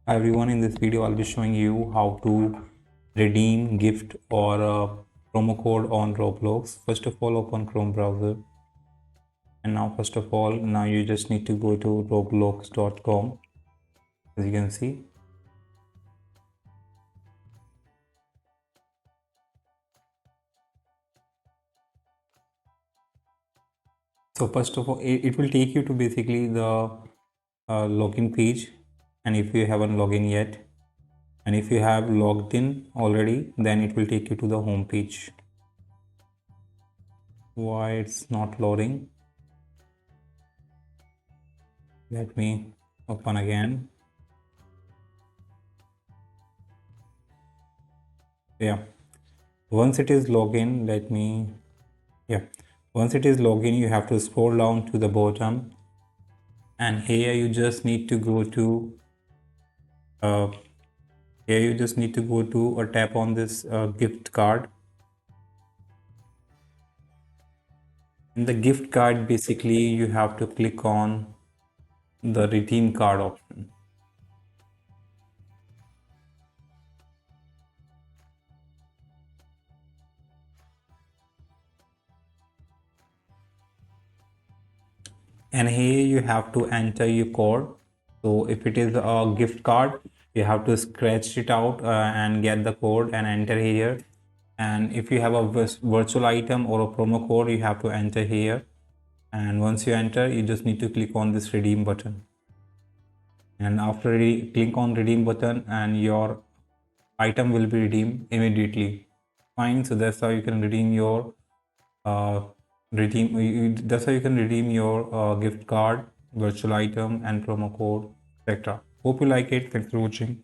Hi everyone, in this video I'll be showing you how to redeem gift or a promo code on Roblox. First of all, open Chrome browser, and now now you just need to go to roblox.com. As you can see, so first of all it will take you to basically the login page, and if you haven't logged in yet, and if you have logged in already, then it will take you to the home page. Why it's not loading? Let me open again. Yeah, once it is login, once it is login, you have to scroll down to the bottom, and here you just need to go to uh, or tap on this gift card. In the gift card, basically you have to click on the redeem card option. And here you have to enter your code. So if it is a gift card, you have to scratch it out and get the code and enter here. And if you have a virtual item or a promo code, you have to enter here. And once you enter, you just need to click on this redeem button. And after click on redeem button, and your item will be redeemed immediately. Fine. So that's how you can redeem your that's how you can redeem your gift card, virtual item, and promo code, etc. Hope you like it. Thanks for watching.